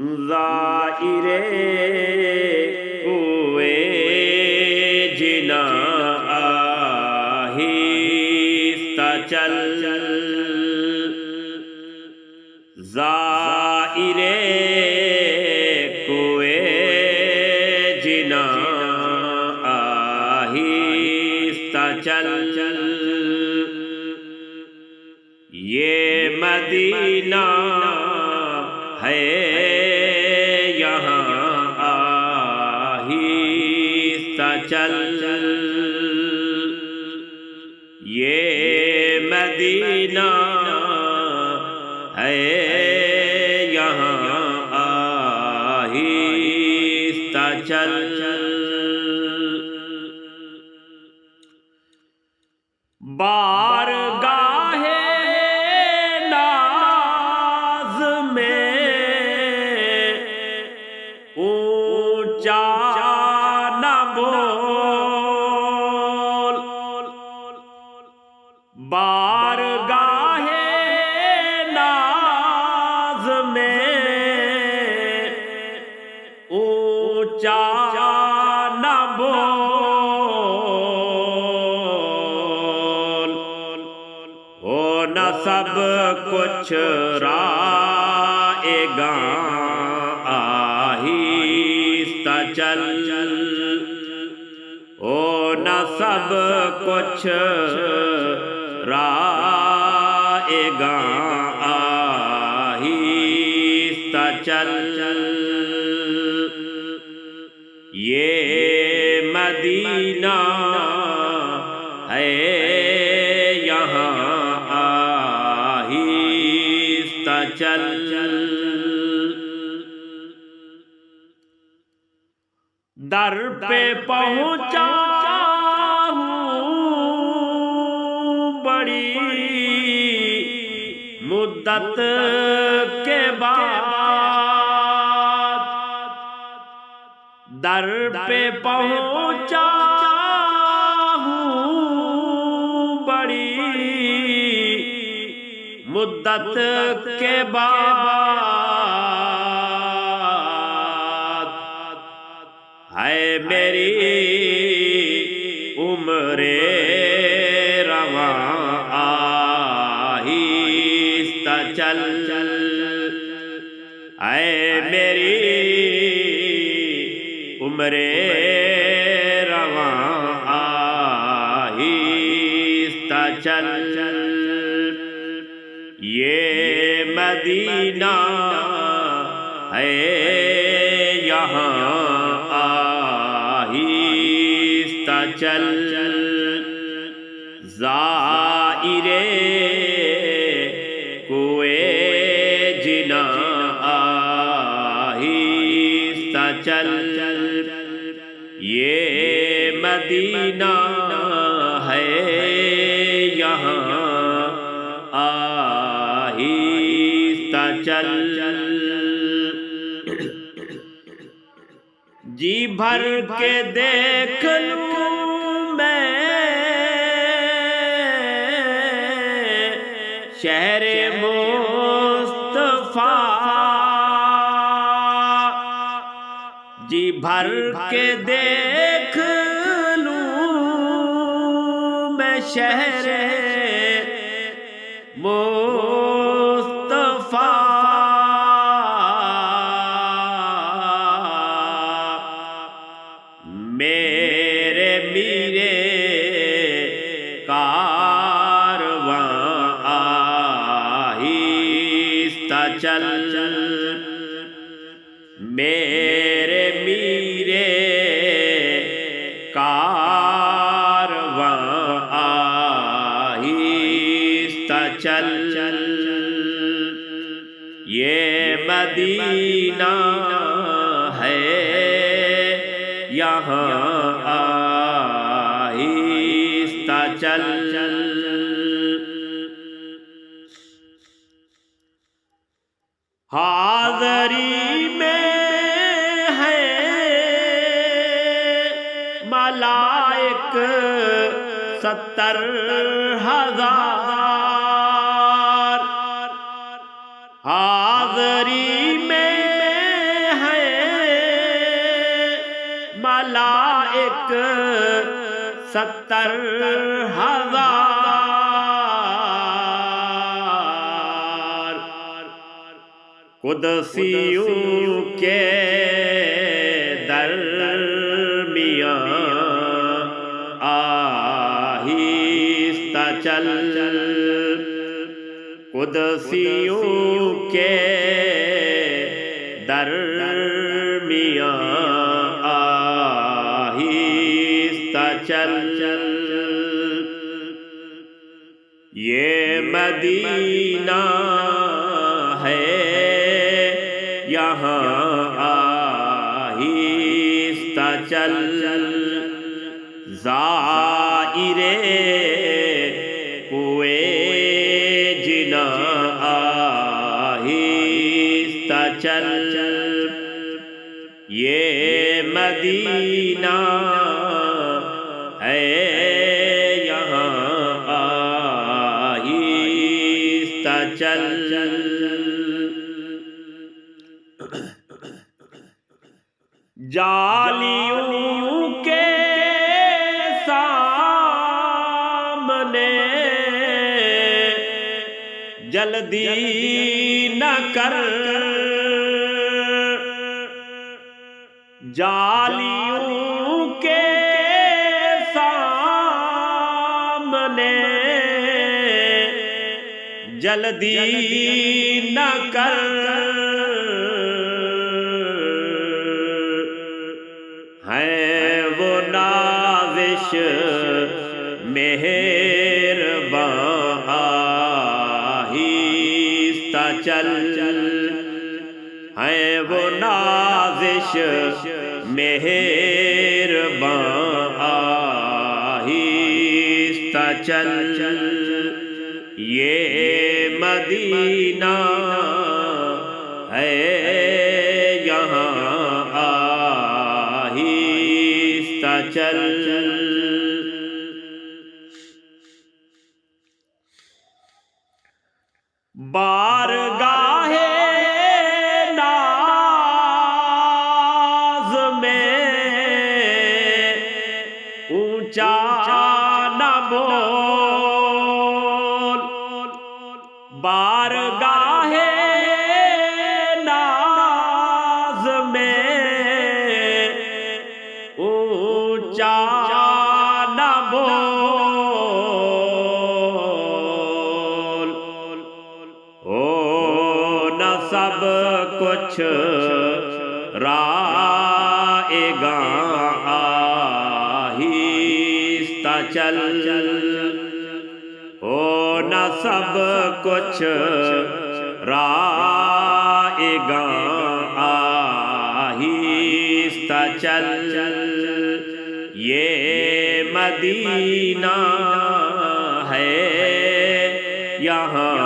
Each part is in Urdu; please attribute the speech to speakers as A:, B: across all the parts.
A: زائر کوئے جنا آہستہ چل، زائر کوئے جنا آہستہ چل، یہ مدینہ ہے یہاں آہستہ چل، یہ مدینہ ہے یہاں آہستہ چل، بارگاہ ناز میں اونچا نہ بول، بارگاہ ناز میں اونچا نہ بول، ہو نہ سب کچھ رائے گاں آہستہ چل، ہو نہ سب کچھ رائے گاں آہستہ چل، یہ مدینہ ہے یہاں آہستہ چل، در پہ پہنچا ہوں بڑی مدت کے بعد، در پہ پہنچا ہوں بڑی مدت کے بعد، ہے میری عمر رواں آہستہ چل، اے میری عمر رواں آہستہ چل، یہ مدینہ ہے یہاں آہستہ چل، زائر کوئے جنا آہستہ چل، یہ مدینہ ہے یہاں آہستہ چل، جی بھر کے دیکھ لوں میں شہر مصطفیٰ، جی بھر کے دیکھ لوں میں شہر مصطفیٰ، میرے میرے کارواں آہستہ چل، میرے میرے کارواں آہستہ چل، یہ مدینہ ہے یہاں آہستہ چل، حاضری میں ہے ملائک 70,000، حاضری میں ملائک 70,000 قدسیوں کے درمیان آہستہ چل قدسیوں کے درمیان آہستہ چل یہ مدینہ ہے یہاں آہستہ چل زائرے کوئے جنا آہستہ چل یہ مدینہ ہے یہاں آہستہ چل جالیوں کے سامنے جلدی نہ کر جالیوں کے سامنے جلدی نہ کر ہیں وہ نازش مہربان آہستہ چل ہیں وہ نازش مہربان آہستہ چل یہ مدینہ ہے یہاں آہستہ چل بارگاہ ناز میں اونچا نہ بول بارگاہ ناز میں اونچا نہ بول ہو نہ سب کچھ رائے گاں آہستہ چل ہو نہ سب کچھ رائے گاں آہستہ چل یہ مدینہ ہے یہاں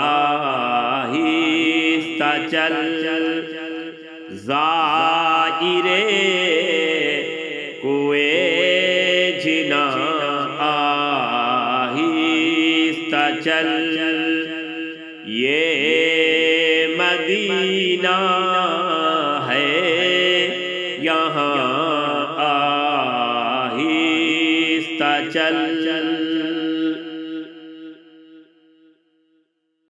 A: آہستہ چل زائرے کوئے جنا آہستہ چل یہ مدینہ